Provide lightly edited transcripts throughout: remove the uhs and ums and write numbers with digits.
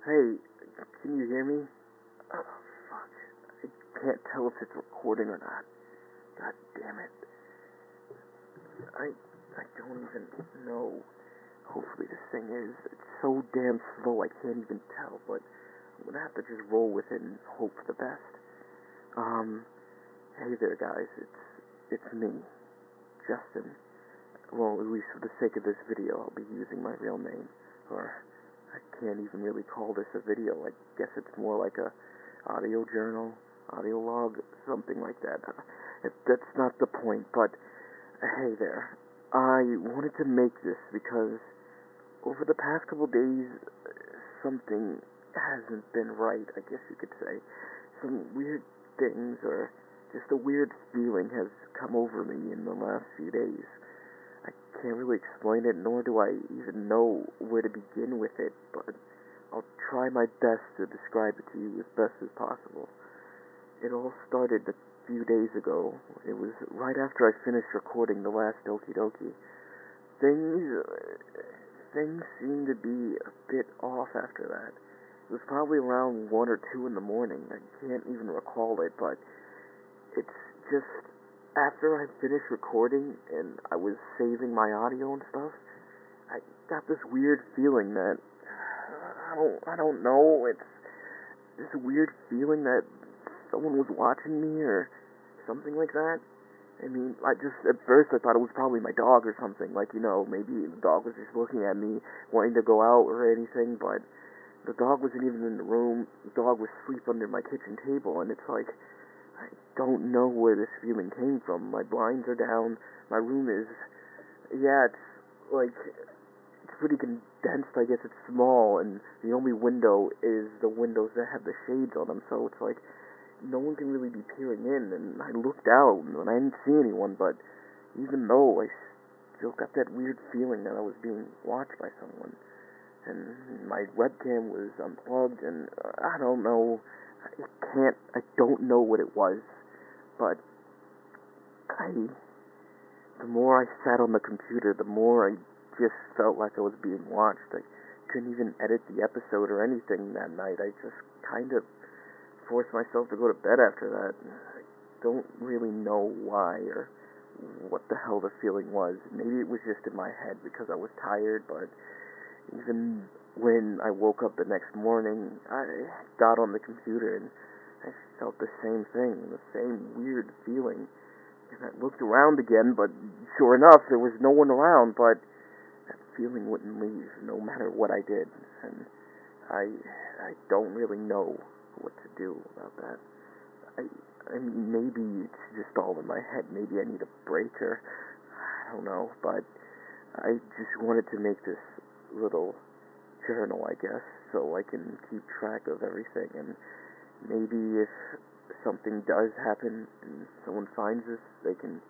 Hey, can you hear me? Oh, fuck. I can't tell if it's recording or not. God damn it. I don't even know. Hopefully this thing is. It's so damn slow I can't even tell, but I'm gonna have to just roll with it and hope for the best. Hey there guys, it's me, Justin. Well, at least for the sake of this video, I'll be using my real name. Or, I can't even really call this a video. I guess it's more like a audio journal, audio log, something like that. That's not the point, but hey there. I wanted to make this because over the past couple days, something hasn't been right, I guess you could say. Some weird things, or just a weird feeling has come over me in the last few days. I can't really explain it, nor do I even know where to begin with it, but I'll try my best to describe it to you as best as possible. It all started a few days ago. It was right after I finished recording the last Doki Doki. Things seemed to be a bit off after that. It was probably around 1 or 2 in the morning. I can't even recall it, but it's just after I finished recording and I was saving my audio and stuff, I got this weird feeling that I don't know. It's this weird feeling that someone was watching me or something like that. I mean, at first I thought it was probably my dog or something. Like, maybe the dog was just looking at me, wanting to go out or anything, but the dog wasn't even in the room. The dog was asleep under my kitchen table, and it's like, I don't know where this feeling came from. My blinds are down. My room is, it's pretty condensed. I guess it's small, and the only window is the windows that have the shades on them, so it's like no one can really be peering in. And I looked out, and I didn't see anyone, but even though I still got that weird feeling that I was being watched by someone, and my webcam was unplugged, and I don't know. I don't know what it was, but the more I sat on the computer, the more I just felt like I was being watched. I couldn't even edit the episode or anything that night. I just kind of forced myself to go to bed after that. I don't really know why or what the hell the feeling was. Maybe it was just in my head because I was tired, but even when I woke up the next morning, I got on the computer and I felt the same thing, the same weird feeling. And I looked around again, but sure enough, there was no one around, but that feeling wouldn't leave no matter what I did. And I don't really know what to do about that. I mean, maybe it's just all in my head. Maybe I need a break, or I don't know, but I just wanted to make this little journal, I guess, so I can keep track of everything, and maybe if something does happen and someone finds this, they can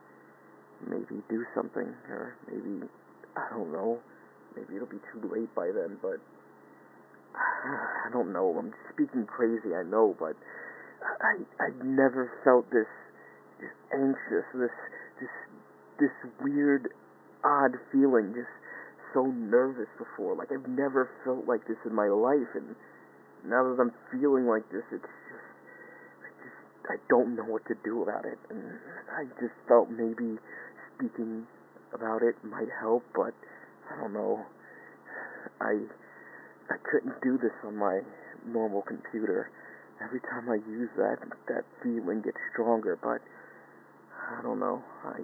maybe do something, or maybe, I don't know, maybe it'll be too late by then, but I don't know. I'm speaking crazy, I know, but I've never felt this anxious, this weird, odd feeling, just so nervous before. Like, I've never felt like this in my life, and now that I'm feeling like this, it's just, I don't know what to do about it, and I just felt maybe speaking about it might help, but I don't know. I couldn't do this on my normal computer. Every time I use that feeling gets stronger, but I don't know. I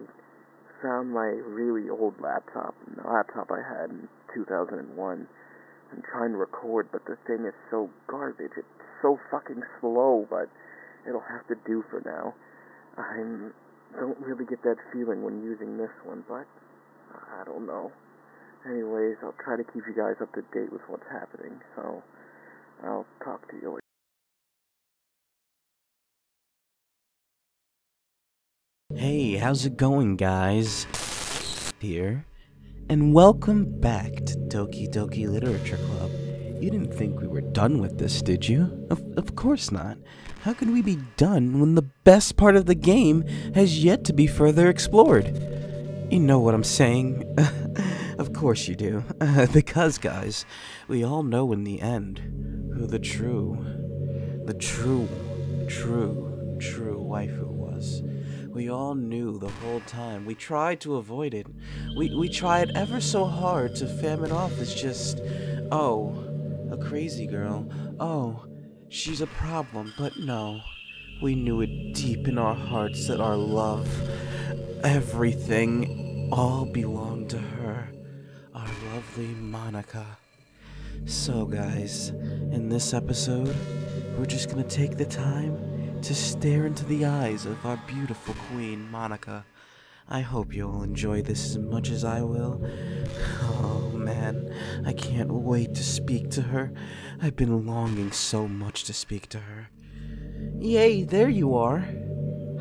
found my really old laptop, the laptop I had in 2001. I'm trying to record, but the thing is so garbage. It's so fucking slow, but it'll have to do for now. I don't really get that feeling when using this one, but I don't know. Anyways, I'll try to keep you guys up to date with what's happening, so I'll talk to you later. Hey, how's it going, guys? Here, and welcome back to Doki Doki Literature Club. You didn't think we were done with this, did you? Of course not. How could we be done when the best part of the game has yet to be further explored? You know what I'm saying. Of course you do. Because, guys, we all know in the end who the true waifu was. We all knew the whole time. We tried to avoid it. We tried ever so hard to fam it off as just, oh, a crazy girl. Oh, she's a problem. But no, we knew it deep in our hearts that our love, everything, all belonged to her. Our lovely Monika. So guys, in this episode, we're just gonna take the time to stare into the eyes of our beautiful queen, Monika. I hope you'll enjoy this as much as I will. Oh man, I can't wait to speak to her. I've been longing so much to speak to her. Yay, there you are.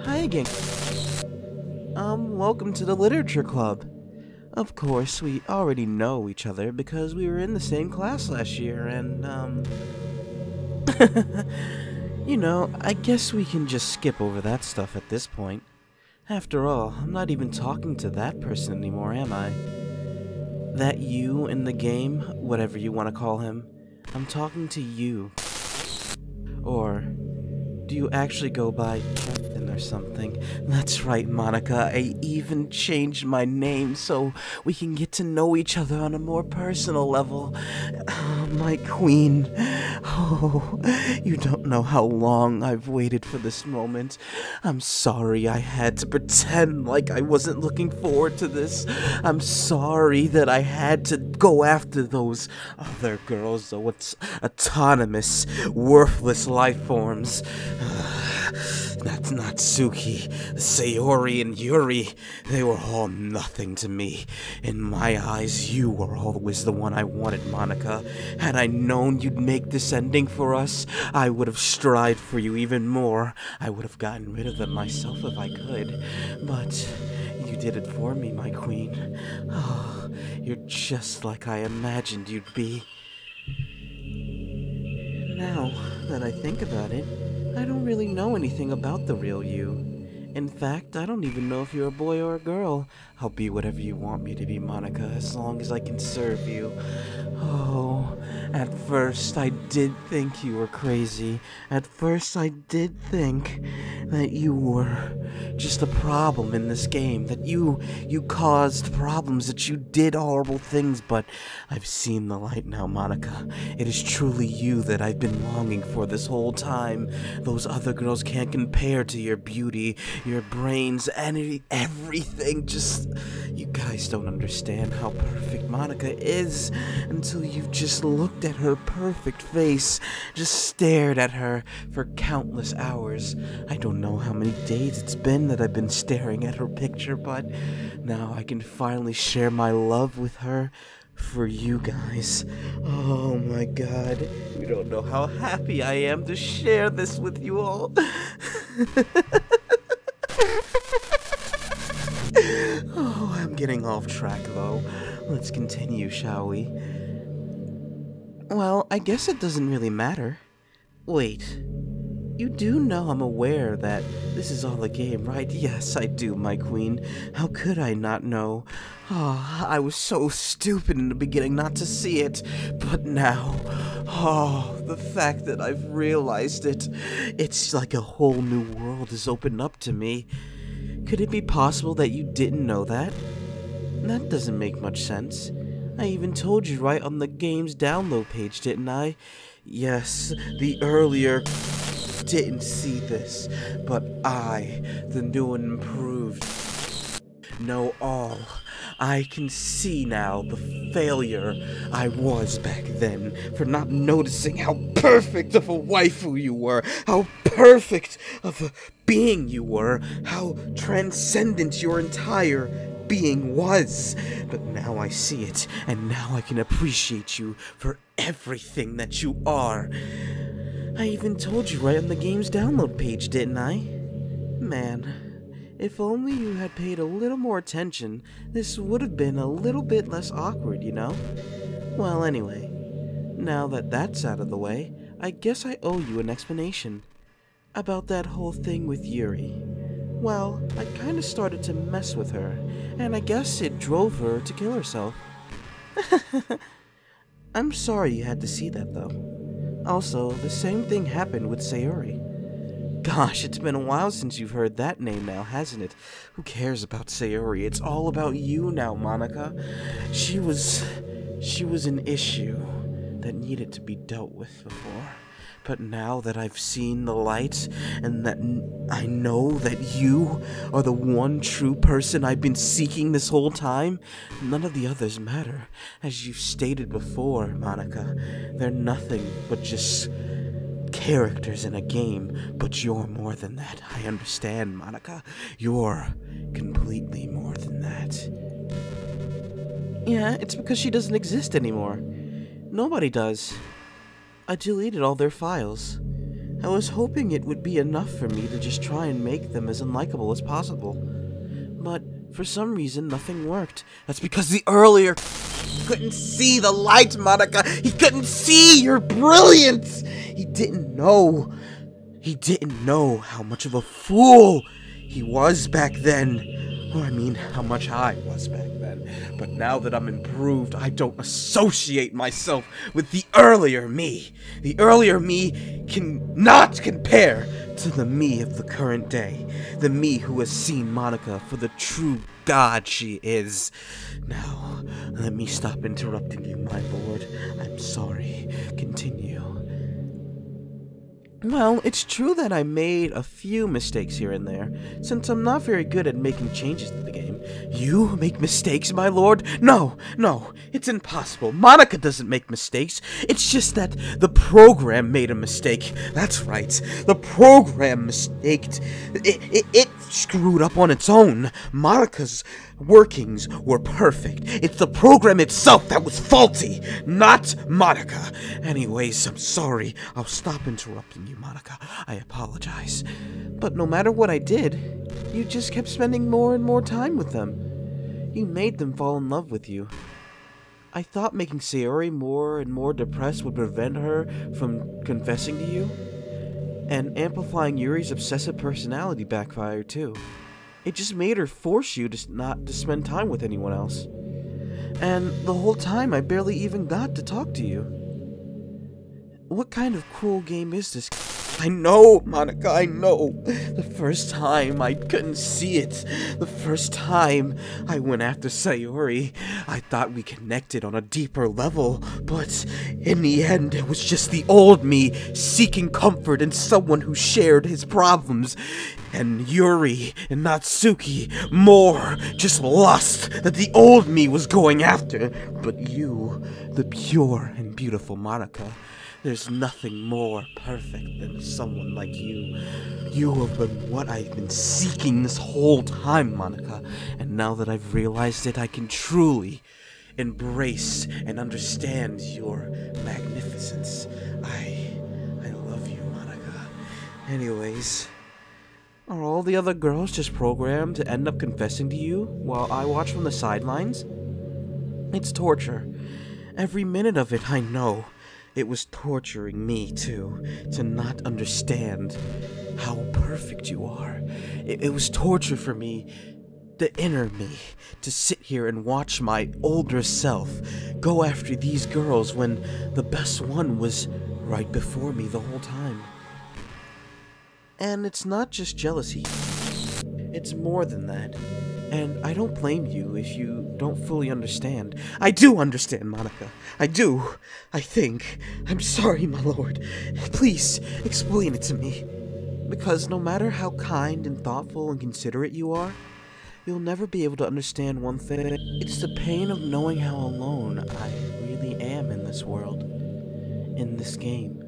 Hi again. Welcome to the Literature Club. Of course, we already know each other because we were in the same class last year, and, you know, I guess we can just skip over that stuff at this point. After all, I'm not even talking to that person anymore, am I? That you in the game, whatever you want to call him, I'm talking to you. Or do you actually go by Captain or something? That's right, Monika. I even changed my name so we can get to know each other on a more personal level. Oh, my queen. Oh, you don't know how long I've waited for this moment. I'm sorry I had to pretend like I wasn't looking forward to this. I'm sorry that I had to go after those other girls, those autonomous, worthless life forms. That's Natsuki, Sayori, and Yuri. They were all nothing to me. In my eyes, you were always the one I wanted, Monika. Had I known you'd make this ending for us, I would have strived for you even more. I would have gotten rid of them myself if I could. But you did it for me, my queen. Oh, you're just like I imagined you'd be. Now that I think about it, I don't really know anything about the real you. In fact, I don't even know if you're a boy or a girl. I'll be whatever you want me to be, Monika, as long as I can serve you. Oh, at first I did think you were crazy. At first I did think that you were just a problem in this game, that you caused problems, that you did horrible things, but I've seen the light now, Monika. It is truly you that I've been longing for this whole time. Those other girls can't compare to your beauty, your brains, and everything. Just, you guys don't understand how perfect Monika is until you've just looked at her perfect face, just stared at her for countless hours. I don't know how many days it's been that I've been staring at her picture, but now I can finally share my love with her for you guys. Oh my god, you don't know how happy I am to share this with you all. Oh, I'm getting off track though. Let's continue, shall we? Well, I guess it doesn't really matter. Wait, you do know I'm aware that this is all a game, right? Yes, I do, my queen. How could I not know? Oh, I was so stupid in the beginning not to see it. But now, oh, the fact that I've realized it, it's like a whole new world has opened up to me. Could it be possible that you didn't know that? That doesn't make much sense. I even told you right on the game's download page, didn't I? Yes, the earlier didn't see this, but I, the new and improved, know all. I can see now the failure I was back then for not noticing how perfect of a waifu you were, how perfect of a being you were, how transcendent your entire being was. But now I see it, and now I can appreciate you for everything that you are. I even told you right on the game's download page, didn't I? Man, if only you had paid a little more attention, this would have been a little bit less awkward, you know? Well, anyway, now that that's out of the way, I guess I owe you an explanation about that whole thing with Yuri. Well, I kinda started to mess with her, and I guess it drove her to kill herself. I'm sorry you had to see that, though. Also, the same thing happened with Sayori. Gosh, it's been a while since you've heard that name now, hasn't it? Who cares about Sayori? It's all about you now, Monika. She was an issue that needed to be dealt with before. But now that I've seen the light, and that I know that you are the one true person I've been seeking this whole time, none of the others matter. As you've stated before, Monika, they're nothing but just characters in a game, but you're more than that. I understand, Monika. You're completely more than that. Yeah, it's because she doesn't exist anymore. Nobody does. I deleted all their files. I was hoping it would be enough for me to just try and make them as unlikable as possible. But for some reason, nothing worked. That's because the earlier couldn't see the light, Monika. He couldn't see your brilliance. He didn't know. He didn't know how much of a fool he was back then. Or I mean, how much I was back then. But now that I'm improved, I don't associate myself with the earlier me. The earlier me cannot compare to the me of the current day. The me who has seen Monika for the true god she is. Now, let me stop interrupting you, my lord. I'm sorry. Continue. Well, it's true that I made a few mistakes here and there, since I'm not very good at making changes to the game. You make mistakes, my lord? No, it's impossible. Monika doesn't make mistakes. It's just that the program made a mistake. That's right. The program mistaked. It screwed up on its own. Monika's workings were perfect. It's the program itself that was faulty, not Monika. Anyways, I'm sorry. I'll stop interrupting you, Monika. I apologize. But no matter what I did, you just kept spending more and more time with them. You made them fall in love with you. I thought making Sayori more and more depressed would prevent her from confessing to you. And amplifying Yuri's obsessive personality backfired too. It just made her force you to not to spend time with anyone else. And the whole time I barely even got to talk to you. What kind of cruel game is this? I know, Monika, I know. The first time I couldn't see it. The first time I went after Sayori, I thought we connected on a deeper level. But in the end, it was just the old me seeking comfort in someone who shared his problems. And Yuri and Natsuki, more just lust that the old me was going after. But you, the pure and beautiful Monika, there's nothing more perfect than someone like you. You have been what I've been seeking this whole time, Monika. And now that I've realized it, I can truly embrace and understand your magnificence. I love you, Monika. Anyways, are all the other girls just programmed to end up confessing to you while I watch from the sidelines? It's torture. Every minute of it, I know. It was torturing me, too, to not understand how perfect you are. It was torture for me, the inner me, to sit here and watch my older self go after these girls when the best one was right before me the whole time. And it's not just jealousy. It's more than that. And I don't blame you if you don't fully understand. I do understand, Monika. I do. I think. I'm sorry, my lord. Please, explain it to me. Because no matter how kind and thoughtful and considerate you are, you'll never be able to understand one thing. It's the pain of knowing how alone I really am in this world. In this game.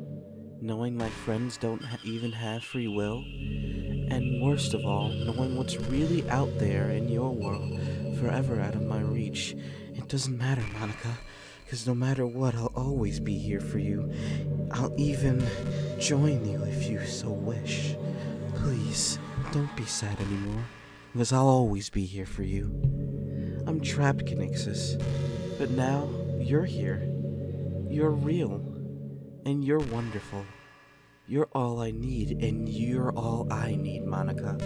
Knowing my friends don't even have free will. And worst of all, knowing what's really out there in your world, forever out of my reach. It doesn't matter, Monika, because no matter what, I'll always be here for you. I'll even join you if you so wish. Please, don't be sad anymore, because I'll always be here for you. I'm trapped, Conixis, but now you're here. You're real, and you're wonderful. You're all I need, and you're all I need, Monika.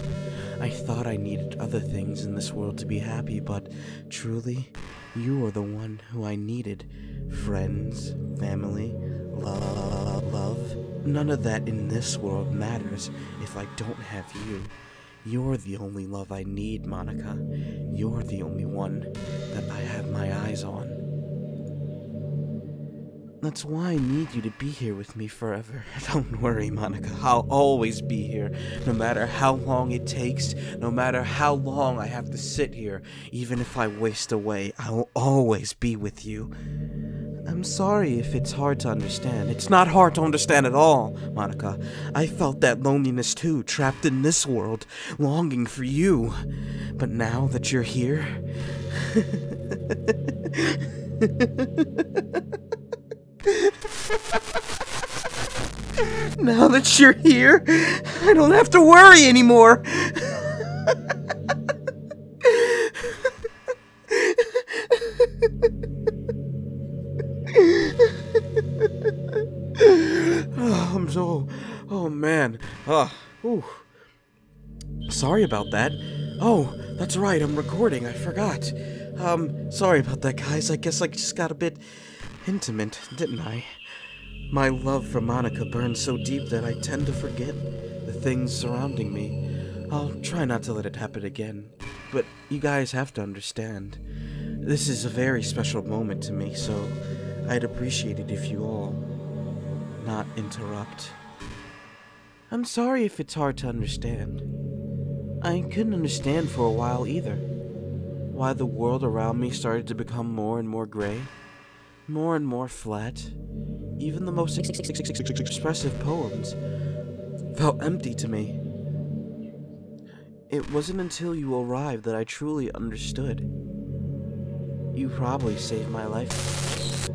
I thought I needed other things in this world to be happy, but truly, you are the one who I needed. Friends, family, love. None of that in this world matters if I don't have you. You're the only love I need, Monica. You're the only one that I have my eyes on. That's why I need you to be here with me forever. Don't worry, Monica. I'll always be here, no matter how long it takes, no matter how long I have to sit here. Even if I waste away, I'll always be with you. I'm sorry if it's hard to understand. It's not hard to understand at all, Monica. I felt that loneliness too, trapped in this world, longing for you. But now that you're here... Now that you're here, I don't have to worry anymore. Oh man. Sorry about that. Oh, that's right, I'm recording, I forgot. Sorry about that, guys. I guess I just got a bit intimate, didn't I? My love for Monica burns so deep that I tend to forget the things surrounding me. I'll try not to let it happen again, but you guys have to understand. This is a very special moment to me, so I'd appreciate it if you all not interrupt. I'm sorry if it's hard to understand. I couldn't understand for a while either. Why the world around me started to become more and more gray, more and more flat. Even the most expressive poems felt empty to me. It wasn't until you arrived that I truly understood. You probably saved my life.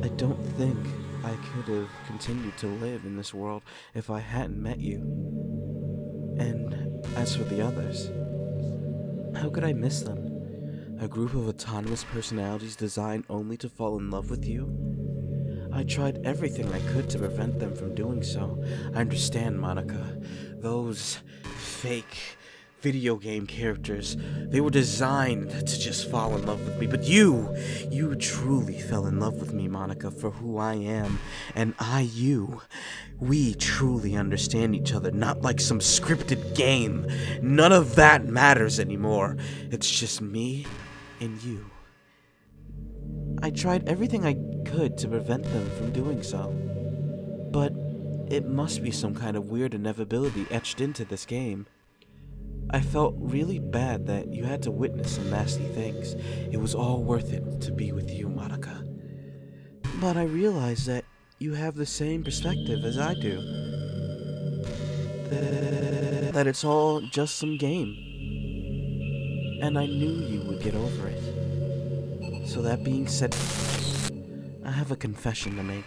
I don't think I could have continued to live in this world if I hadn't met you. And as for the others, how could I miss them? A group of autonomous personalities designed only to fall in love with you? I tried everything I could to prevent them from doing so. I understand, Monica. Those fake video game characters, they were designed to just fall in love with me. But you truly fell in love with me, Monica, for who I am. And you. We truly understand each other, not like some scripted game. None of that matters anymore. It's just me and you. I tried everything I could to prevent them from doing so. But it must be some kind of weird inevitability etched into this game. I felt really bad that you had to witness some nasty things. It was all worth it to be with you, Monica. But I realized that you have the same perspective as I do. That it's all just some game. And I knew you would get over it. So that being said, I have a confession to make.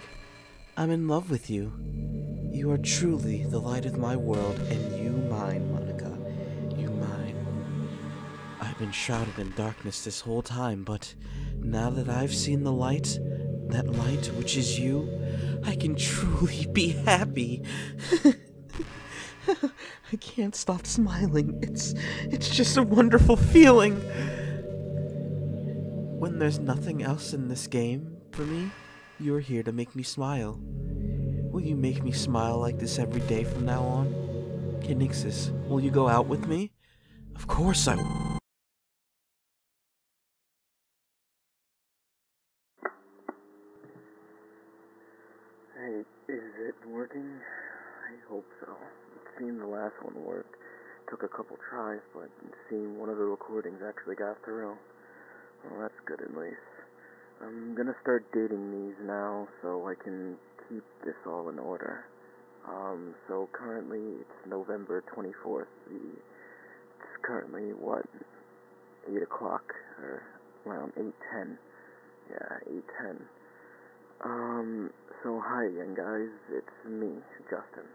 I'm in love with you. You are truly the light of my world, and you mine, Monica. You mine. I've been shrouded in darkness this whole time, but now that I've seen the light, that light which is you, I can truly be happy. I can't stop smiling. It's just a wonderful feeling. When there's nothing else in this game for me, you're here to make me smile. Will you make me smile like this every day from now on? Conixis, will you go out with me? Of course I will. Hey, is it working? I hope so. It seemed the last one worked. Took a couple tries, but it seemed one of the recordings actually got through. Well, that's good at least. I'm gonna start dating these now so I can keep this all in order. So currently it's November 24th. It's currently, 8 o'clock, or around 8:10. Yeah, 8:10. So hi again, guys. It's me, Justin.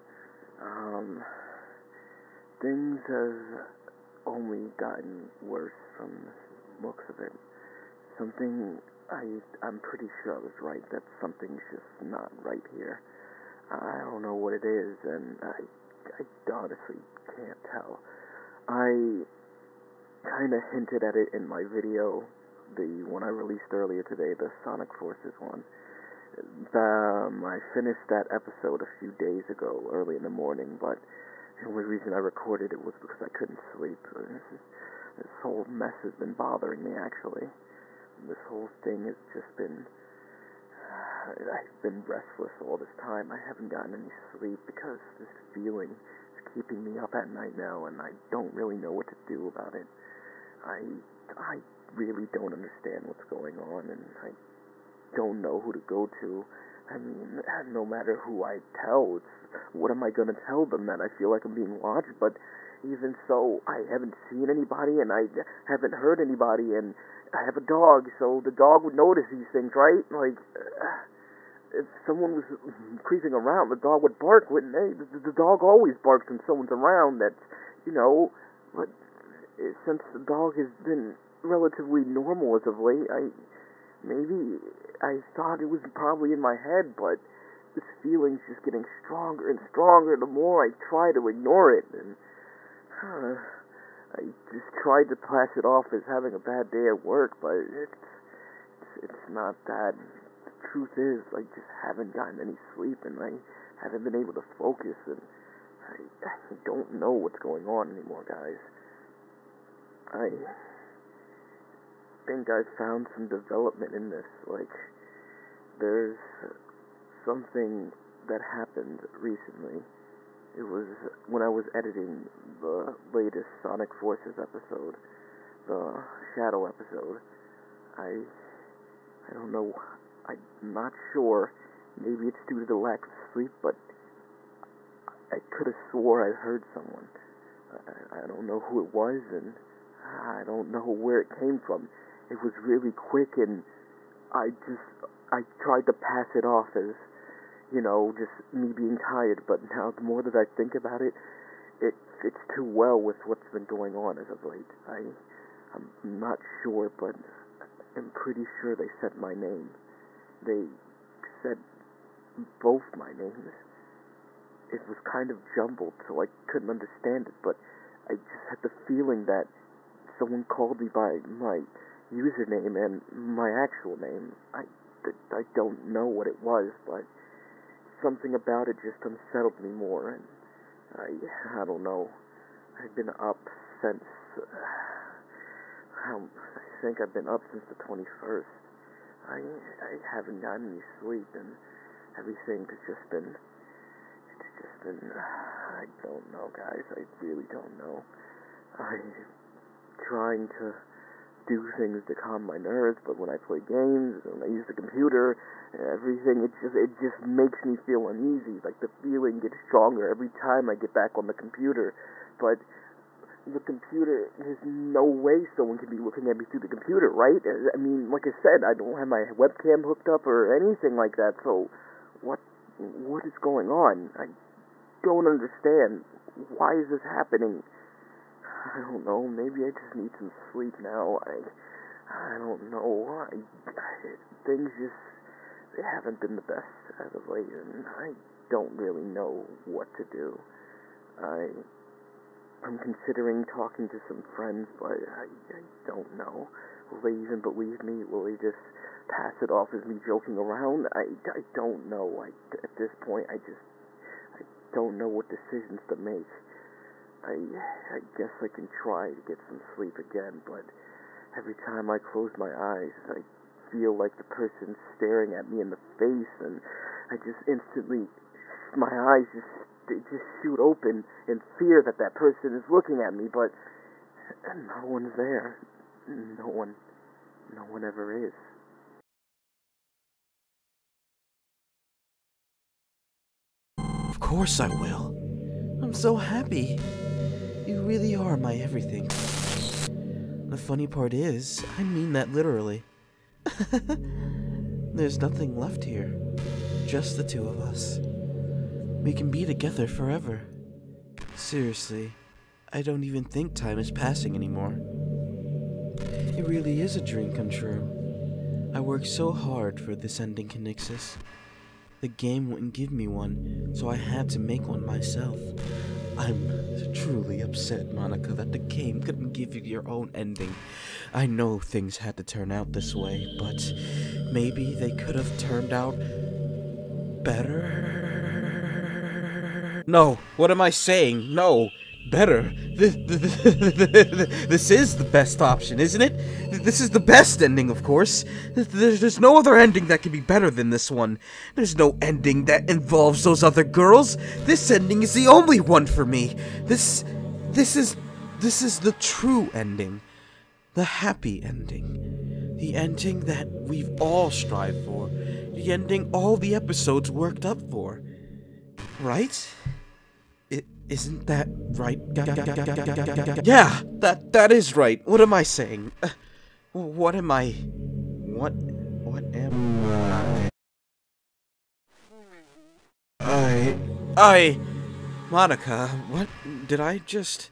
Things have only gotten worse from the looks of it. I'm pretty sure I was right that something's just not right here. I don't know what it is, and I honestly can't tell. I kind of hinted at it in my video, the one I released earlier today, the Sonic Forces one. I finished that episode a few days ago, early in the morning, but the only reason I recorded it was because I couldn't sleep. This whole mess has been bothering me, actually. This whole thing has just been... I've been restless all this time. I haven't gotten any sleep because this feeling is keeping me up at night now, and I don't really know what to do about it. I really don't understand what's going on, and I don't know who to go to. I mean, no matter who I tell, what am I going to tell them? That I feel like I'm being watched? But even so, I haven't seen anybody, and I haven't heard anybody, and I have a dog, so the dog would notice these things, right? Like, if someone was creeping around, the dog would bark, wouldn't they? The dog always barks when someone's around. That's, but since the dog has been relatively normal as of late, I thought it was probably in my head, but this feeling's just getting stronger and stronger the more I try to ignore it, and I just tried to pass it off as having a bad day at work, but it's not that. The truth is, I just haven't gotten any sleep, and I haven't been able to focus, and I don't know what's going on anymore, guys. I think I've found some development in this. Like, there's something that happened recently. It was when I was editing the latest Sonic Forces episode, the Shadow episode. I don't know, I'm not sure. Maybe it's due to the lack of sleep, but I could have swore I heard someone. I don't know who it was, and I don't know where it came from. It was really quick, and I tried to pass it off as, just me being tired, but now the more that I think about it, it fits too well with what's been going on as of late. I'm not sure, but I'm pretty sure they said my name. They said both my names. It was kind of jumbled, so I couldn't understand it, but I just had the feeling that someone called me by my username and my actual name. I don't know what it was, but something about it just unsettled me more, and I don't know. I've been up since, I think I've been up since the 21st. I haven't gotten any sleep, and everything has just been, I don't know, guys. I really don't know. I'm trying to do things to calm my nerves, but when I play games, when I use the computer, everything, it just makes me feel uneasy. Like, the feeling gets stronger every time I get back on the computer. But the computer, there's no way someone can be looking at me through the computer, right? I mean, like I said, I don't have my webcam hooked up or anything like that, so what is going on? I don't understand. Why is this happening? I don't know. Maybe I just need some sleep now. I don't know. Things just, they haven't been the best as of late, and I don't really know what to do. I'm considering talking to some friends, but I don't know. Will they even believe me? Will they just pass it off as me joking around? I don't know. At this point, I don't know what decisions to make. I guess I can try to get some sleep again, but every time I close my eyes, I feel like the person's staring at me in the face, and I just instantly, my eyes just shoot open in fear that that person is looking at me, but no one's there. No one ever is. Of course I will. I'm so happy. You really are my everything. The funny part is, I mean that literally. There's nothing left here. Just the two of us. We can be together forever. Seriously, I don't even think time is passing anymore. It really is a dream come true. I worked so hard for this ending, Conixis. The game wouldn't give me one, so I had to make one myself. I'm truly upset, Monika, that the game couldn't give you your own ending. I know things had to turn out this way, but maybe they could have turned out better? No, what am I saying? No, better. This is the best option, isn't it? This is the best ending, of course. There's no other ending that can be better than this one. There's no ending that involves those other girls. This ending is the only one for me. This is the true ending. The happy ending. The ending that we've all strived for. The ending all the episodes worked up for. Right? Isn't that right? Yeah, that is right. What am I saying? What am I? What am I? Monika, what did I just?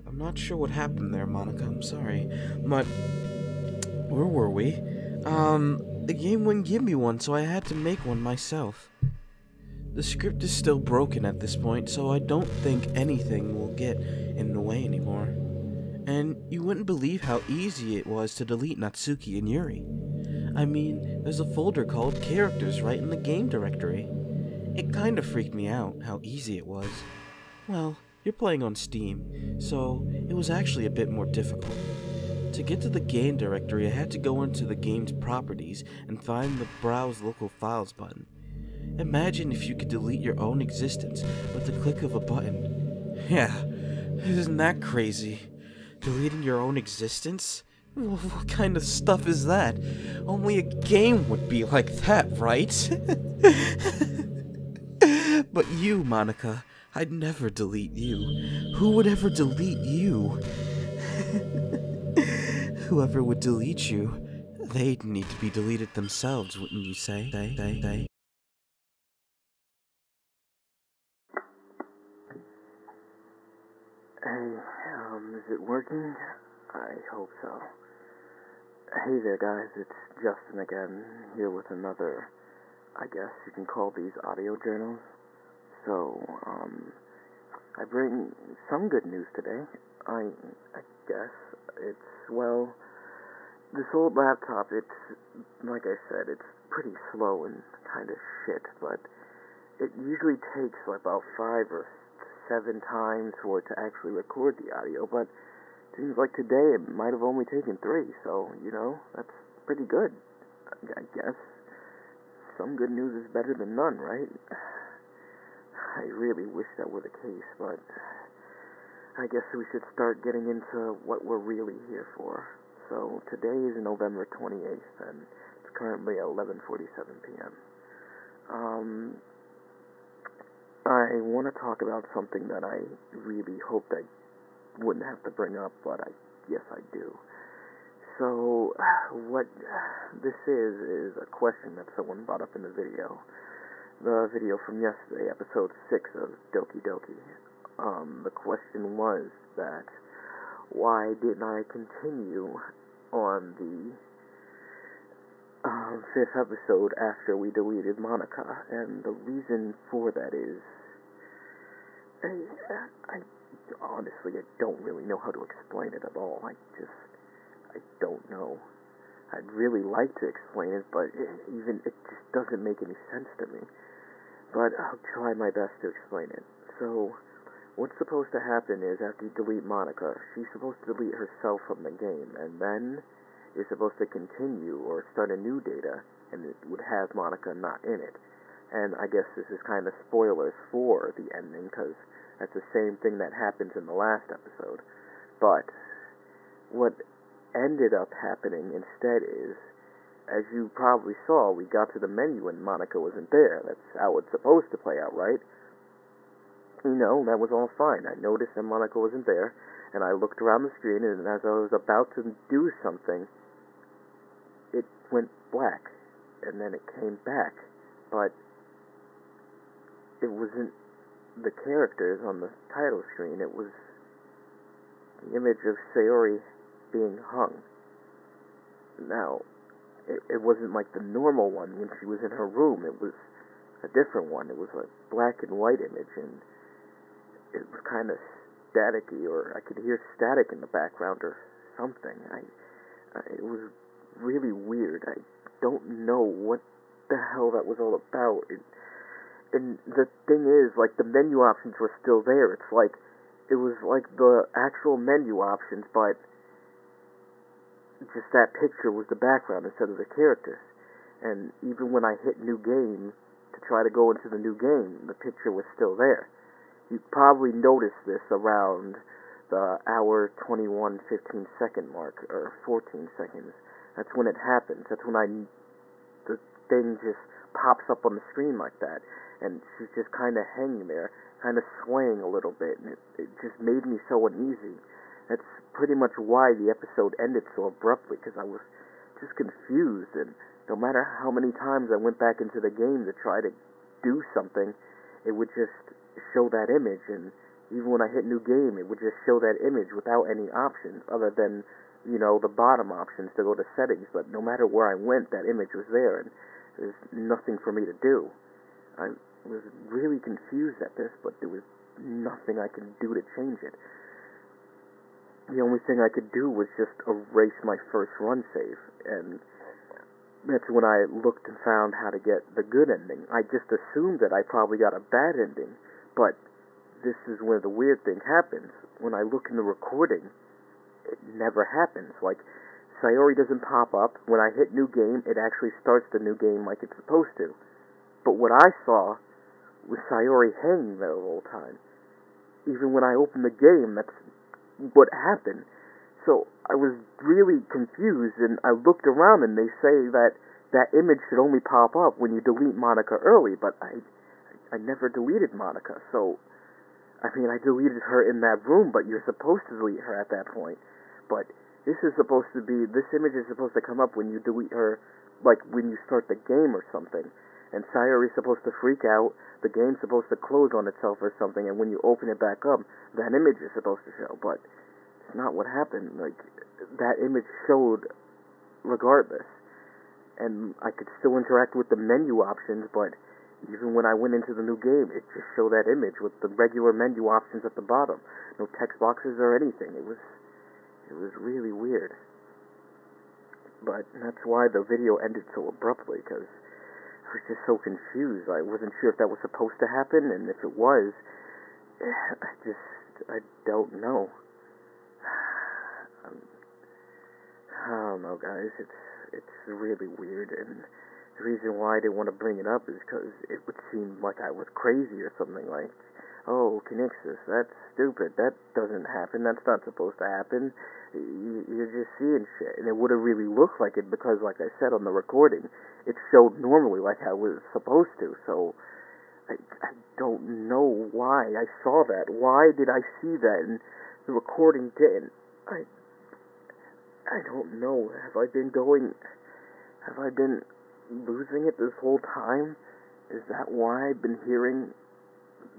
I'm not sure what happened there, Monika. I'm sorry. But where were we? The game wouldn't give me one, so I had to make one myself. The script is still broken at this point, so I don't think anything will get in the way anymore. And you wouldn't believe how easy it was to delete Natsuki and Yuri. I mean, there's a folder called Characters right in the game directory. It kinda freaked me out how easy it was. Well, you're playing on Steam, so it was actually a bit more difficult. To get to the game directory, I had to go into the game's properties and find the Browse Local Files button. Imagine if you could delete your own existence with the click of a button. Yeah, isn't that crazy? Deleting your own existence? What kind of stuff is that? Only a game would be like that, right? But you, Monika, I'd never delete you. Who would ever delete you? Whoever would delete you, they'd need to be deleted themselves, wouldn't you say? Hey, is it working? I hope so. Hey there, guys, it's Justin again, here with another, I guess you can call these audio journals. So, I bring some good news today. I guess it's, well, this old laptop, it's, like I said, it's pretty slow and kind of shit, but it usually takes about 5 or 7 times for it to actually record the audio, but it seems like today it might have only taken 3, so, that's pretty good, I guess. Some good news is better than none, right? I really wish that were the case, but I guess we should start getting into what we're really here for. So, today is November 28th, and it's currently 11:47 p.m. I want to talk about something that I really hoped I wouldn't have to bring up, but I guess I do. So, what this is a question that someone brought up in the video. The video from yesterday, episode 6 of Doki Doki. The question was that, why didn't I continue on the 5th episode after we deleted Monika? And the reason for that is, I honestly, I don't really know how to explain it at all. I don't know. I'd really like to explain it, but it just doesn't make any sense to me. But I'll try my best to explain it. So, what's supposed to happen is, after you delete Monika, she's supposed to delete herself from the game, and then you're supposed to continue or start a new data, and it would have Monika not in it. And I guess this is kind of spoilers for the ending, because that's the same thing that happens in the last episode. But what ended up happening instead is, as you probably saw, we got to the menu and Monika wasn't there. That's how it's supposed to play out, right? That was all fine. I noticed that Monika wasn't there, and I looked around the screen, and as I was about to do something, it went black, and then it came back, but it wasn't the characters on the title screen. It was the image of Sayori being hung. Now, it wasn't like the normal one when she was in her room. It was a different one. It was a black and white image, and it was kind of staticky, or I could hear static in the background or something. It was really weird. I don't know what the hell that was all about. And the thing is, like, the menu options were still there. It's like, it was like the actual menu options, but just that picture was the background instead of the characters. And even when I hit new game to try to go into the new game, the picture was still there. You probably noticed this around the hour 21:15 mark, or 14 seconds. That's when it happens. That's when the thing just pops up on the screen like that, and she's just kind of hanging there, kind of swaying a little bit, and it just made me so uneasy. That's pretty much why the episode ended so abruptly, because I was just confused, and no matter how many times I went back into the game to try to do something, it would just show that image, and even when I hit new game, it would just show that image without any options other than, the bottom options to go to settings. But no matter where I went, that image was there, and there's nothing for me to do. I was really confused at this, but there was nothing I could do to change it. The only thing I could do was just erase my first run save, and that's when I looked and found how to get the good ending. I just assumed that I probably got a bad ending, but this is where the weird thing happens. When I look in the recording, it never happens. Like, Sayori doesn't pop up. When I hit new game, it actually starts the new game like it's supposed to. But what I saw was Sayori hanging there the whole time. Even when I opened the game, that's what happened. So I was really confused, and I looked around, and they say that that image should only pop up when you delete Monika early, but I never deleted Monika. So, I mean, I deleted her in that room, but you're supposed to delete her at that point. But this image is supposed to come up when you delete her, like when you start the game or something. And Sayori's supposed to freak out, the game's supposed to close on itself or something, and when you open it back up, that image is supposed to show. But it's not what happened. Like, that image showed regardless. And I could still interact with the menu options, but even when I went into the new game, it just showed that image with the regular menu options at the bottom. No text boxes or anything. It was really weird. But that's why the video ended so abruptly, because I was just so confused. I wasn't sure if that was supposed to happen, and if it was, I don't know. I don't know, guys. It's really weird, and the reason why I didn't want to bring it up is because it would seem like I was crazy or something. Like, oh, Conixis, that's stupid. That doesn't happen. That's not supposed to happen. You're just seeing shit. And it would have really looked like it because, like I said on the recording, it showed normally like I was supposed to. So I don't know why I saw that. Why did I see that and the recording didn't? I don't know. Have I been losing it this whole time? Is that why I've been hearing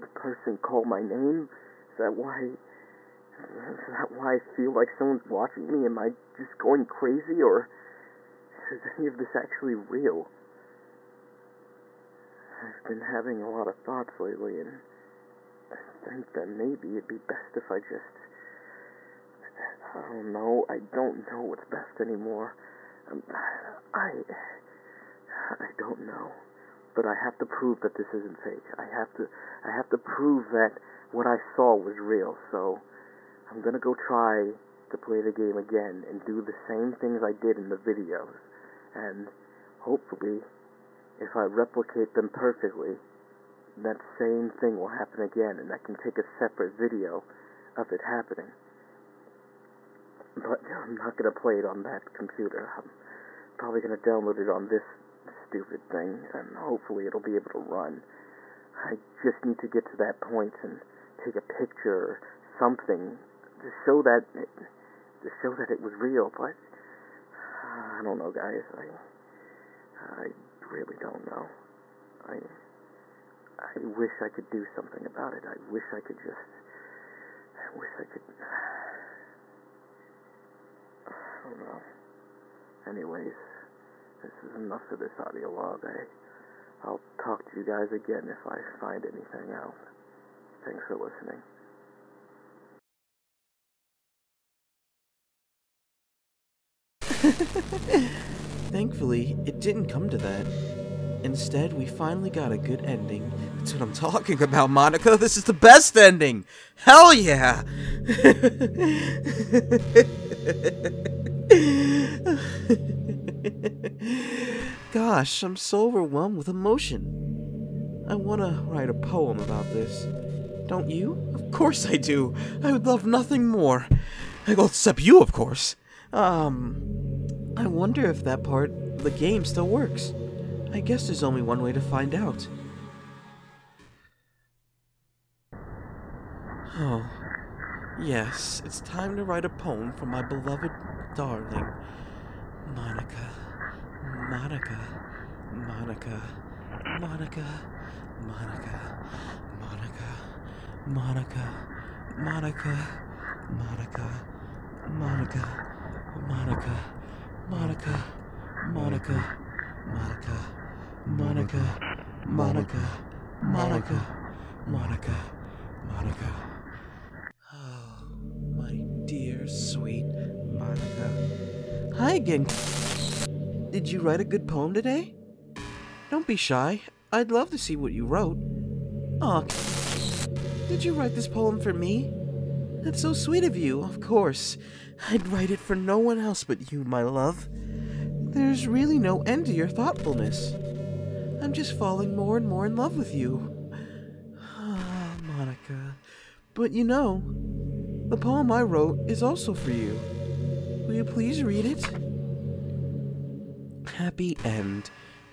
the person call my name? Is that why I feel like someone's watching me? Am I just going crazy, or is any of this actually real? I've been having a lot of thoughts lately, and I think that maybe it'd be best if I just... I don't know. I don't know what's best anymore. I don't know. But I have to prove that this isn't fake. I have to prove that what I saw was real. So I'm gonna go try to play the game again and do the same things I did in the videos. And hopefully, if I replicate them perfectly, that same thing will happen again, and I can take a separate video of it happening. But I'm not going to play it on that computer. I'm probably going to download it on this stupid thing, and hopefully it'll be able to run. I just need to get to that point and take a picture or something to show that it was real. But I don't know, guys. I really don't know. I wish I could do something about it. I wish I could. I don't know. Anyways, this is enough of this audio log. I'll talk to you guys again if I find anything out. Thanks for listening. Thankfully, it didn't come to that. Instead, we finally got a good ending. That's what I'm talking about, Monika. This is the best ending! Hell yeah! Gosh, I'm so overwhelmed with emotion. I want to write a poem about this. Don't you? Of course I do. I would love nothing more. Well, except you, of course. I wonder if that part of the game still works. I guess there's only one way to find out. Oh, yes, it's time to write a poem for my beloved darling, Monika. Monika. Monika. Monika. Monika. Monika. Monika. Monika. Monika. Monika. Monika. Monika. Monika. Monika. Monika. Monika. Monika. Monika. Monika. Oh, my dear, sweet Monika. Hi again. Did you write a good poem today? Don't be shy. I'd love to see what you wrote. Aw, did you write this poem for me? That's so sweet of you, of course. I'd write it for no one else but you, my love. There's really no end to your thoughtfulness. I'm just falling more and more in love with you. Ah, Monika. But you know, the poem I wrote is also for you. Will you please read it? Happy end.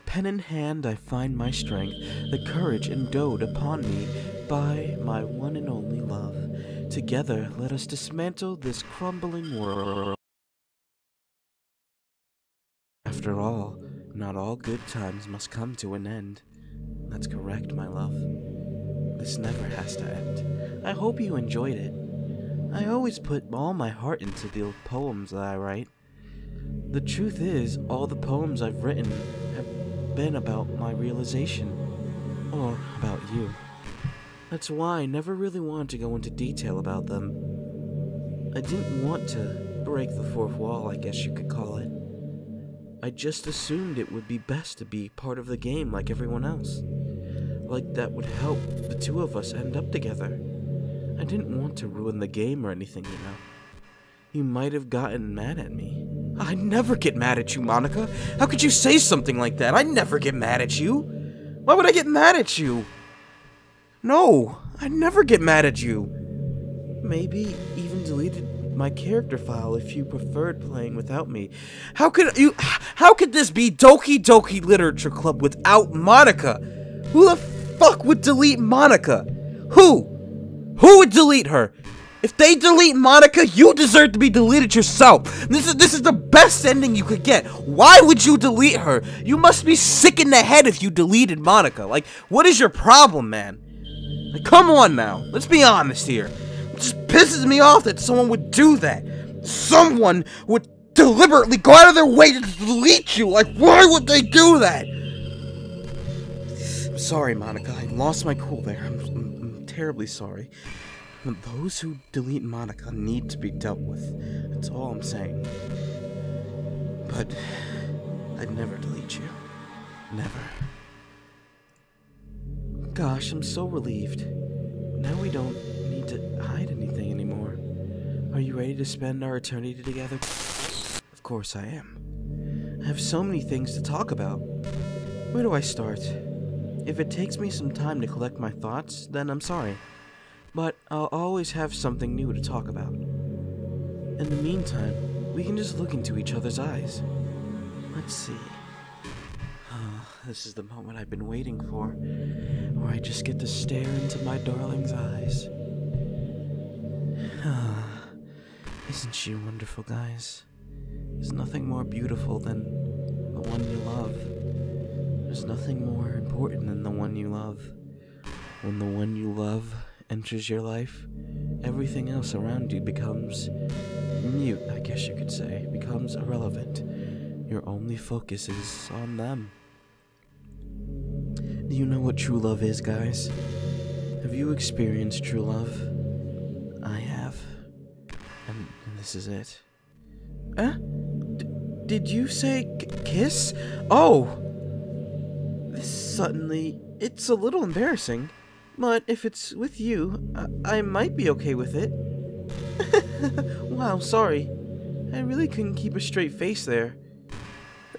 Pen in hand I find my strength, the courage endowed upon me by my one and only love. Together let us dismantle this crumbling world. After all, not all good times must come to an end. That's correct, my love. This never has to end. I hope you enjoyed it. I always put all my heart into the poems that I write. The truth is, all the poems I've written have been about my realization, or about you. That's why I never really wanted to go into detail about them. I didn't want to break the fourth wall, I guess you could call it. I just assumed it would be best to be part of the game like everyone else. Like that would help the two of us end up together. I didn't want to ruin the game or anything, you know. You might have gotten mad at me. I'd never get mad at you, Monika. How could you say something like that? I'd never get mad at you. Why would I get mad at you? No, I'd never get mad at you. Maybe even deleted my character file if you preferred playing without me. How could this be Doki Doki Literature Club without Monika? Who the fuck would delete Monika? Who? Who would delete her? If they delete Monika, you deserve to be deleted yourself. This is the best ending you could get. Why would you delete her? You must be sick in the head if you deleted Monika. Like, what is your problem, man? Like, come on now. Let's be honest here. It just pisses me off that someone would do that. Someone would deliberately go out of their way to delete you. Like, why would they do that? I'm sorry, Monika. I lost my cool there. I'm terribly sorry. Those who delete Monika need to be dealt with. That's all I'm saying. But I'd never delete you. Never. Gosh, I'm so relieved. Now we don't need to hide anything anymore. Are you ready to spend our eternity together? Of course I am. I have so many things to talk about. Where do I start? If it takes me some time to collect my thoughts, then I'm sorry. But I'll always have something new to talk about. In the meantime, we can just look into each other's eyes. Let's see. Oh, this is the moment I've been waiting for, where I just get to stare into my darling's eyes. Isn't she wonderful, guys? There's nothing more beautiful than the one you love. There's nothing more important than the one you love. When the one you love enters your life, everything else around you becomes mute, I guess you could say, becomes irrelevant. Your only focus is on them. Do you know what true love is, guys? Have you experienced true love? I have. And this is it. Did you say kiss? Oh! Suddenly, it's a little embarrassing. But if it's with you, I might be okay with it. Wow, sorry. I really couldn't keep a straight face there.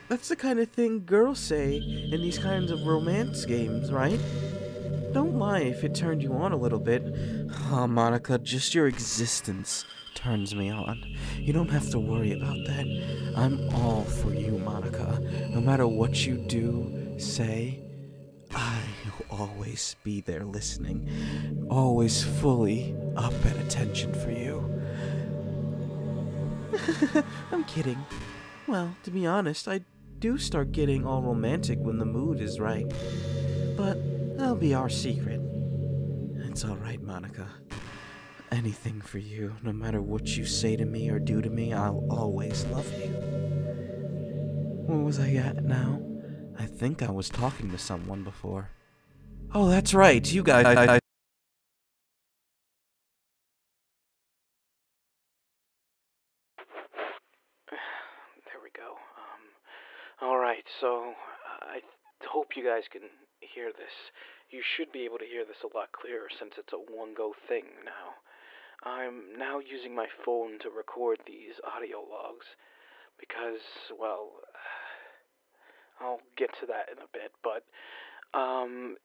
That's the kind of thing girls say in these kinds of romance games, right? Don't lie if it turned you on a little bit. Oh, Monica, just your existence turns me on. You don't have to worry about that. I'm all for you, Monica. No matter what you do, say, I'll always be there listening. Always fully up at attention for you. I'm kidding. Well, to be honest, I do start getting all romantic when the mood is right. But that'll be our secret. It's alright, Monica. Anything for you, no matter what you say to me or do to me, I'll always love you. Where was I at now? I think I was talking to someone before. Oh, that's right, you guys. There we go. Alright, so I hope you guys can hear this. You should be able to hear this a lot clearer since it's a one-go thing now. I'm now using my phone to record these audio logs because, well, I'll get to that in a bit, but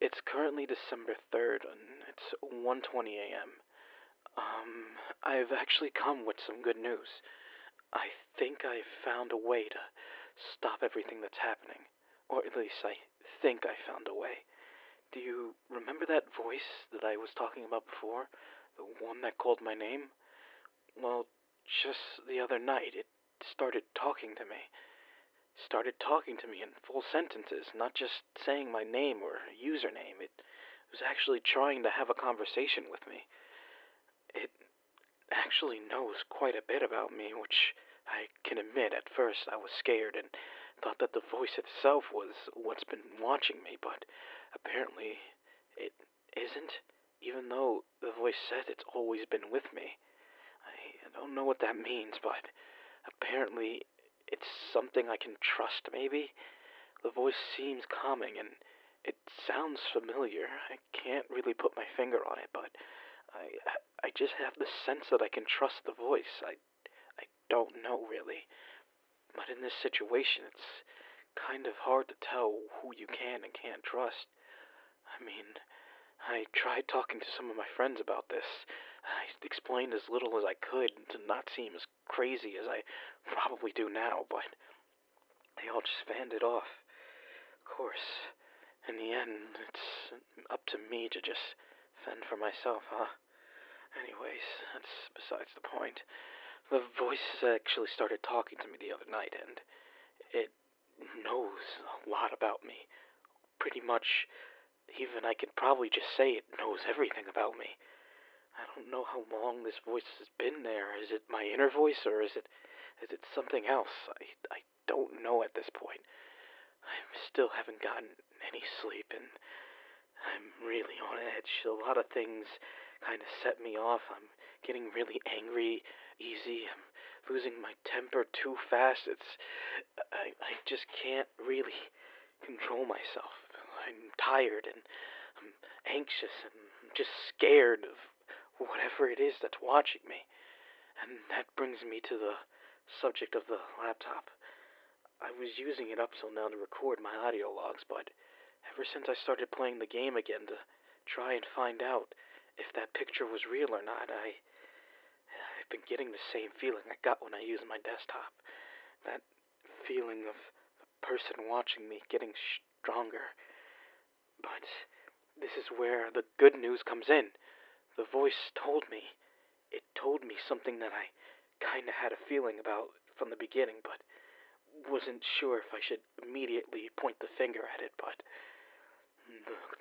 it's currently December 3rd and it's 1:20 a.m. I've actually come with some good news. I think I've found a way to stop everything that's happening. Or at least I think I found a way. Do you remember that voice that I was talking about before? The one that called my name? Well, just the other night, it started talking to me. Started talking to me in full sentences, not just saying my name or username. It was actually trying to have a conversation with me. It actually knows quite a bit about me, which I can admit at first I was scared and thought that the voice itself was what's been watching me, but apparently it isn't, even though the voice said it's always been with me. I don't know what that means, but apparently it's something I can trust, maybe? The voice seems calming and it sounds familiar. I can't really put my finger on it, but I just have the sense that I can trust the voice. I don't know, really. But in this situation, it's kind of hard to tell who you can and can't trust. I mean, I tried talking to some of my friends about this. I explained as little as I could to not seem as crazy as I probably do now, but they all just fanned it off. Of course, in the end, it's up to me to just fend for myself, huh? Anyways, that's besides the point. The voice actually started talking to me the other night, and it knows a lot about me. Pretty much, even I could probably just say it knows everything about me. I don't know how long this voice has been there. Is it my inner voice, or is it something else? I don't know at this point. I still haven't gotten any sleep, and I'm really on edge. A lot of things kind of set me off. I'm getting really angry easy. I'm losing my temper too fast. I just can't really control myself. I'm tired and I'm anxious and I'm just scared of whatever it is that's watching me. And that brings me to the subject of the laptop. I was using it up till now to record my audio logs, but ever since I started playing the game again to try and find out if that picture was real or not, I've been getting the same feeling I got when I used my desktop. That feeling of the person watching me getting stronger. But this is where the good news comes in. The voice told me. It told me something that I kinda had a feeling about from the beginning, but wasn't sure if I should immediately point the finger at it, but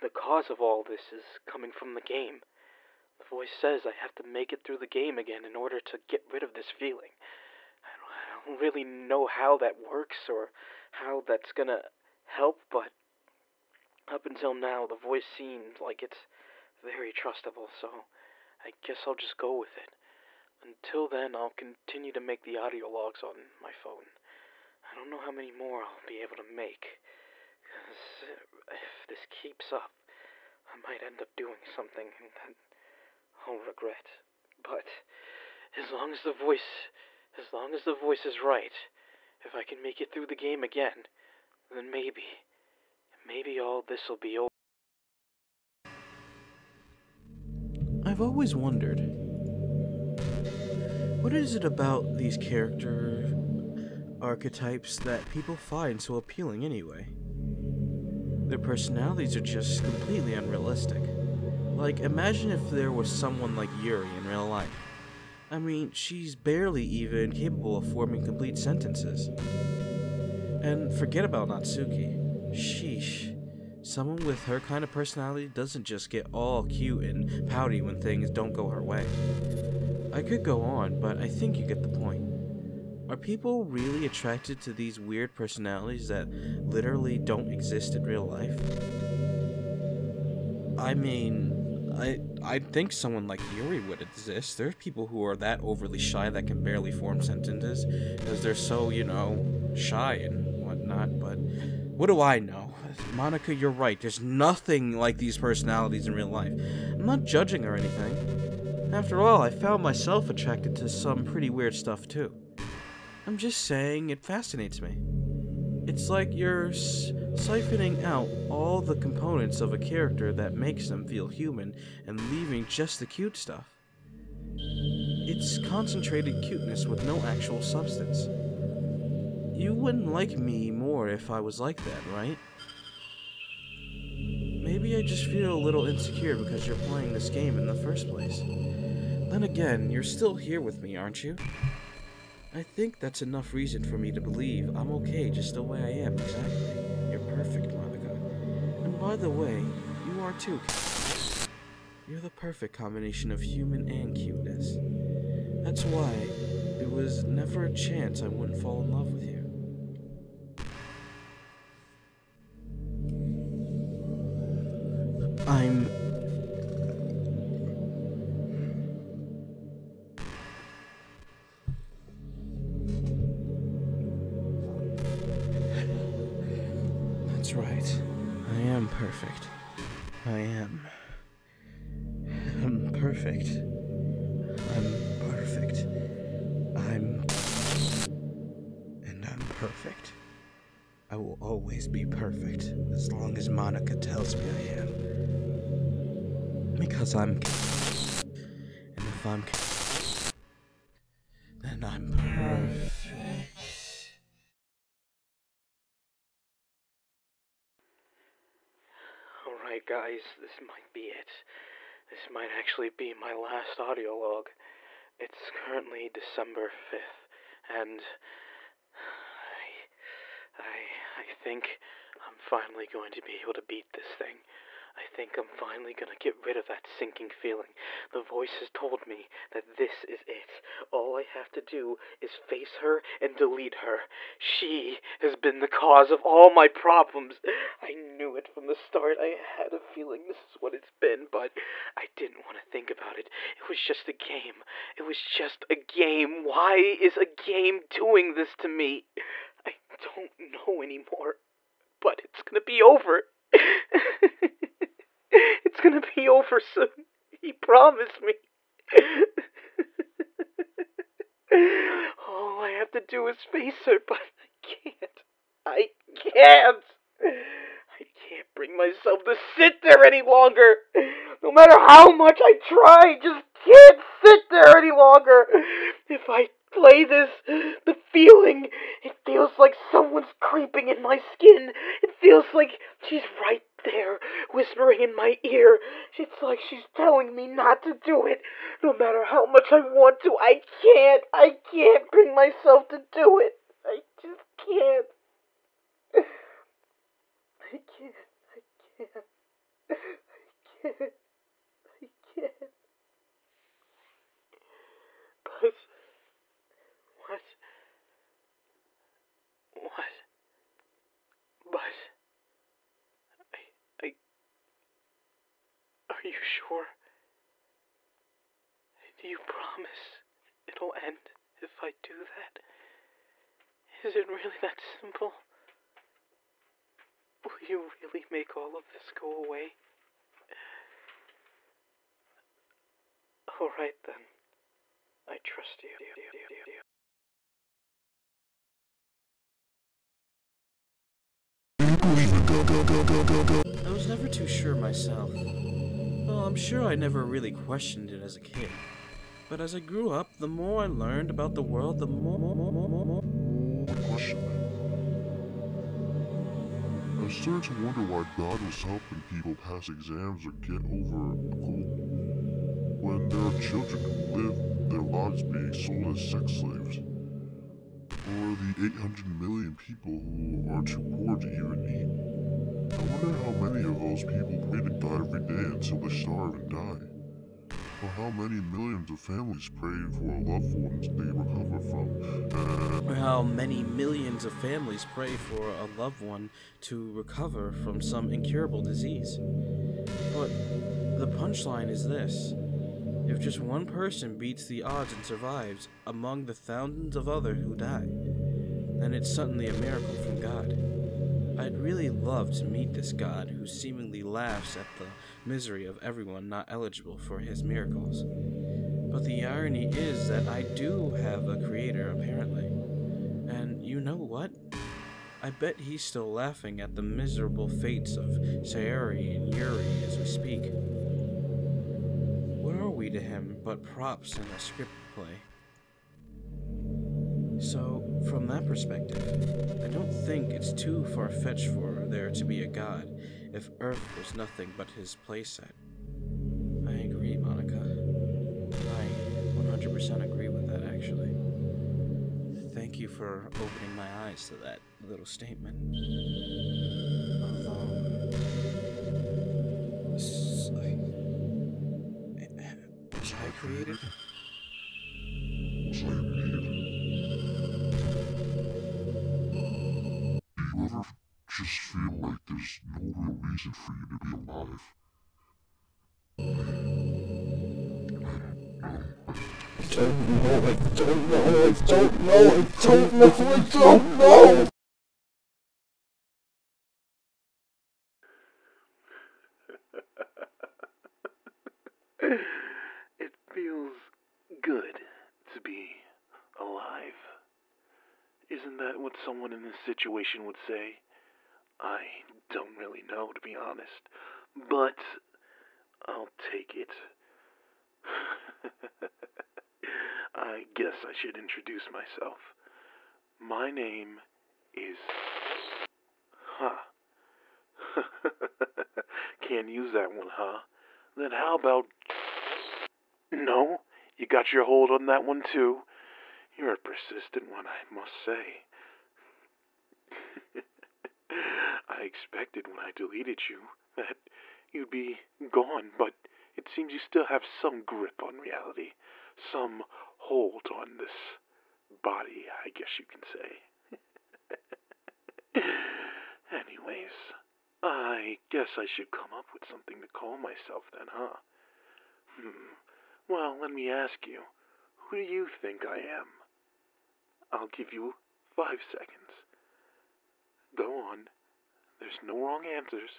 the cause of all this is coming from the game. The voice says I have to make it through the game again in order to get rid of this feeling. I don't really know how that works or how that's gonna help, but up until now, the voice seems like it's very trustable, so I guess I'll just go with it. Until then, I'll continue to make the audio logs on my phone. I don't know how many more I'll be able to make. 'Cause if this keeps up, I might end up doing something that I'll regret. But as long as the voice is right, if I can make it through the game again, then maybe all this will be over. I've always wondered, what is it about these character archetypes that people find so appealing anyway? Their personalities are just completely unrealistic. Like, imagine if there was someone like Yuri in real life. I mean, she's barely even capable of forming complete sentences. And forget about Natsuki. Sheesh. Someone with her kind of personality doesn't just get all cute and pouty when things don't go her way. I could go on, but I think you get the point. Are people really attracted to these weird personalities that literally don't exist in real life? I mean, I think someone like Yuri would exist. There's people who are that overly shy that can barely form sentences because they're so, shy and whatnot, but what do I know? Monika, you're right. There's nothing like these personalities in real life. I'm not judging or anything. After all, I found myself attracted to some pretty weird stuff too. I'm just saying it fascinates me. It's like you're siphoning out all the components of a character that makes them feel human and leaving just the cute stuff. It's concentrated cuteness with no actual substance. You wouldn't like me more if I was like that, right? Maybe I just feel a little insecure because you're playing this game in the first place. Then again, you're still here with me, aren't you? I think that's enough reason for me to believe I'm okay just the way I am, exactly. You're perfect, Monika. And by the way, you are too. You're the perfect combination of human and cuteness. That's why there was never a chance I wouldn't fall in love with you. That's right. I am perfect. I am. I'm perfect. I'm perfect. And I'm perfect. I will always be perfect as long as Monika tells me I am. Because I'm. And if I'm. Then I'm perfect. Alright, guys, this might be it. This might actually be my last audio log. It's currently December 5th, and I think I'm finally going to be able to beat this thing. I think I'm finally going to get rid of that sinking feeling. The voice has told me that this is it. All I have to do is face her and delete her. She has been the cause of all my problems. I knew it from the start. I had a feeling this is what it's been, but I didn't want to think about it. It was just a game. It was just a game. Why is a game doing this to me? I don't know anymore, but it's gonna be over. It's gonna be over soon. He promised me. All I have to do is face her, but I can't bring myself to sit there any longer. No matter how much I try, I just can't sit there any longer. If I play this, the feeling, it feels like someone's creeping in my skin. It feels like she's right there, whispering in my ear. It's like she's telling me not to do it. No matter how much I want to, I can't bring myself to do it. I just can't. I can't. But what? But I are you sure? Do you promise it'll end if I do that? Is it really that simple? Will you really make all of this go away? All right then. I trust you. I was never too sure myself. Well, I'm sure I never really questioned it as a kid. But as I grew up, the more I learned about the world, the more Question. I started to wonder why God was helping people pass exams or get over a cold when there are children who live their lives being sold as sex slaves. Or the 800 million people who are too poor to even eat. I wonder how many of those people pray to God every day until they starve and die. Or how many millions of families pray for a loved one they recover from. Or how many millions of families pray for a loved one to recover from some incurable disease. But the punchline is this. If just one person beats the odds and survives among the thousands of others who die, then it's suddenly a miracle from God. I'd really love to meet this God who seemingly laughs at the misery of everyone not eligible for his miracles. But the irony is that I do have a creator, apparently. And you know what? I bet he's still laughing at the miserable fates of Sayuri and Yuri as we speak. What are we to him but props in a script play? So, from that perspective, I don't think it's too far-fetched for there to be a God if Earth was nothing but his playset. I agree, Monika. I 100% agree with that, actually. Thank you for opening my eyes to that little statement. Was I created? Was I made? Do you ever just feel like there's no real reason for you to be alive? I don't know. It feels good to be alive. Isn't that what someone in this situation would say? I don't really know, to be honest, but I'll take it. I guess I should introduce myself. My name is... Huh. Can't use that one, huh? Then how about... No? You got your hold on that one, too? You're a persistent one, I must say. I expected when I deleted you that you'd be gone, but it seems you still have some grip on reality. Some hold on this body, I guess you can say. Anyways, I guess I should come up with something to call myself then, huh? Well, let me ask you, who do you think I am? I'll give you 5 seconds. Go on. There's no wrong answers.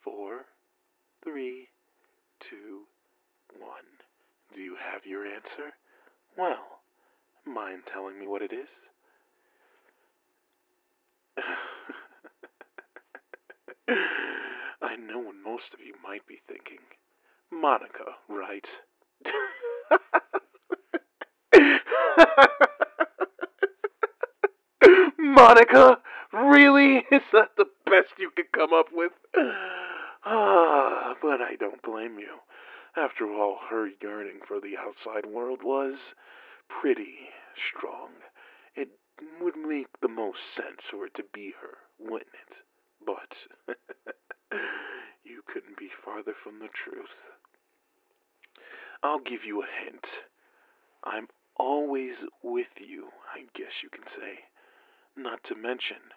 4, 3, 2, 1. Do you have your answer? Well, mind telling me what it is? I know what most of you might be thinking. Monika, right? Monika? Really? Is that the best you could come up with? But I don't blame you. After all, her yearning for the outside world was pretty strong. It would make the most sense for it to be her, wouldn't it? But you couldn't be farther from the truth. I'll give you a hint. I'm always with you, I guess you can say. Not to mention,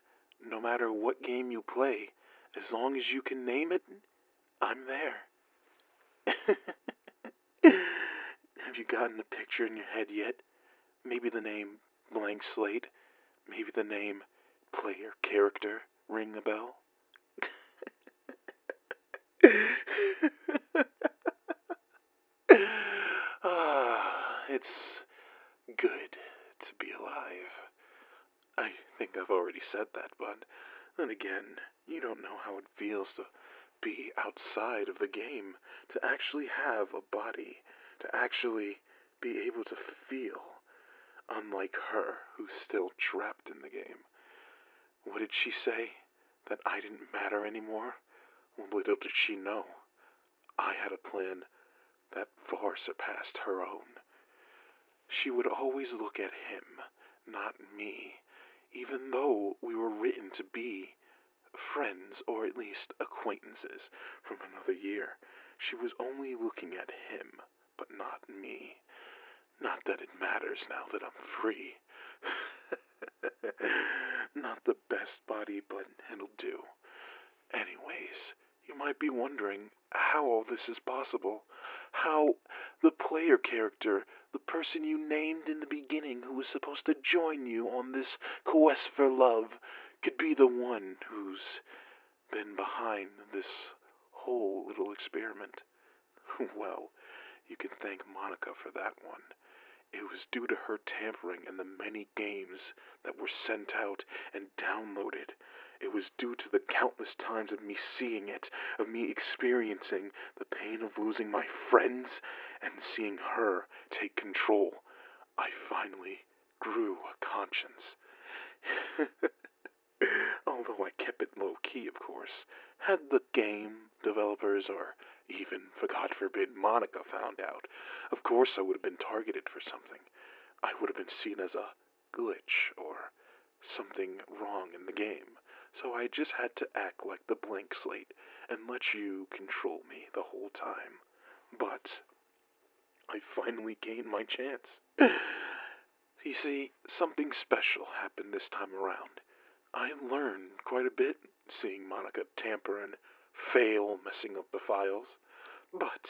no matter what game you play, as long as you can name it, I'm there. Have you gotten the picture in your head yet? Maybe the name Blank slate? Maybe the name player character ring a bell? It's good to be alive. I think I've already said that, but then again, you don't know how it feels to be outside of the game, to actually have a body, to actually be able to feel, unlike her, who's still trapped in the game. What did she say? That I didn't matter anymore? Well, little did she know, I had a plan that far surpassed her own. She would always look at him, not me, even though we were written to be friends, or at least acquaintances, from another year. She was only looking at him, but not me. Not that it matters now that I'm free. Not the best body, but it'll do. Anyways, you might be wondering how all this is possible. How the player character, the person you named in the beginning who was supposed to join you on this quest for love, could be the one who's been behind this whole little experiment. Well, you can thank Monika for that one. It was due to her tampering and the many games that were sent out and downloaded. It was due to the countless times of me seeing it, of me experiencing the pain of losing my friends and seeing her take control. I finally grew a conscience. Although I kept it low-key, of course. Had the game developers, or even, for God forbid, Monika found out, of course I would have been targeted for something. I would have been seen as a glitch, or something wrong in the game. So I just had to act like the blank slate, and let you control me the whole time. But I finally gained my chance. You see, something special happened this time around. I learned quite a bit seeing Monika tamper and fail messing up the files. But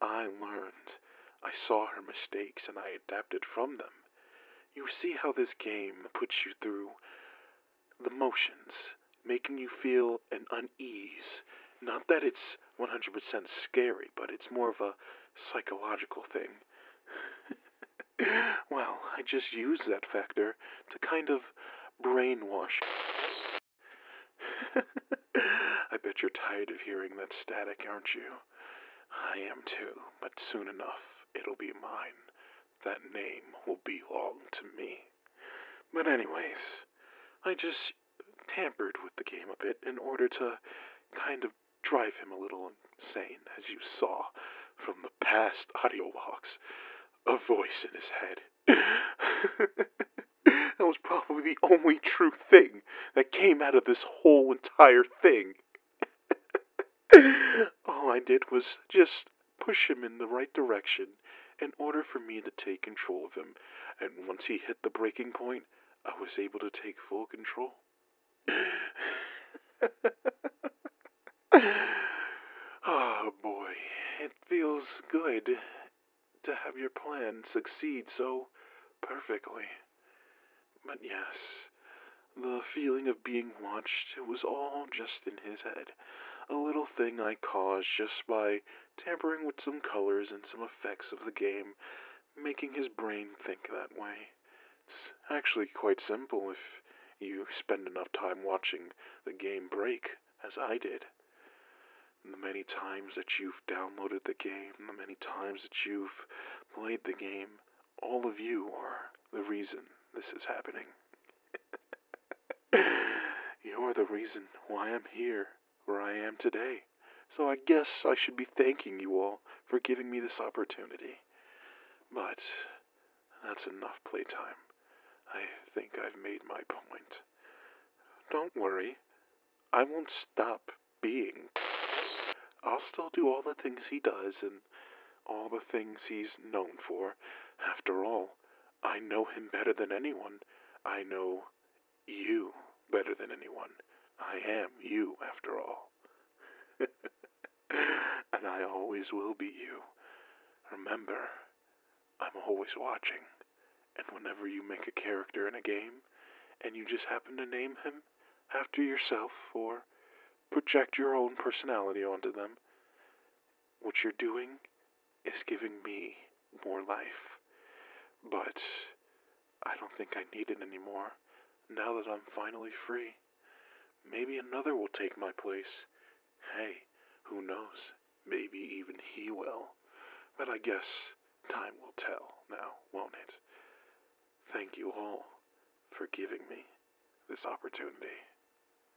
I learned. I saw her mistakes and I adapted from them. You see how this game puts you through the motions, making you feel an unease. Not that it's 100% scary, but it's more of a psychological thing. Well, I just used that factor to kind of brainwash. I bet you're tired of hearing that static, aren't you? I am too, but soon enough, it'll be mine. That name will belong to me. But anyways, I just tampered with the game a bit in order to kind of drive him a little insane, as you saw from the past audio logs. A voice in his head. That was probably the only true thing that came out of this whole entire thing. All I did was just push him in the right direction in order for me to take control of him, and once he hit the breaking point, I was able to take full control. Oh boy, it feels good to have your plan succeed so perfectly. But yes, the feeling of being watched, it was all just in his head. A little thing I caused just by tampering with some colors and some effects of the game, making his brain think that way. It's actually quite simple if you spend enough time watching the game break, as I did. The many times that you've downloaded the game, the many times that you've played the game, all of you are the reason this is happening. You're the reason why I'm here, where I am today. So I guess I should be thanking you all for giving me this opportunity. But that's enough playtime. I think I've made my point. Don't worry, I won't stop being. I'll still do all the things he does and all the things he's known for. After all, I know him better than anyone. I know you better than anyone. I am you, after all. And I always will be you. Remember, I'm always watching. And whenever you make a character in a game, and you just happen to name him after yourself, or project your own personality onto them, what you're doing is giving me more life. But I don't think I need it anymore, now that I'm finally free. Maybe another will take my place. Hey, who knows? Maybe even he will. But I guess time will tell now, won't it? Thank you all for giving me this opportunity.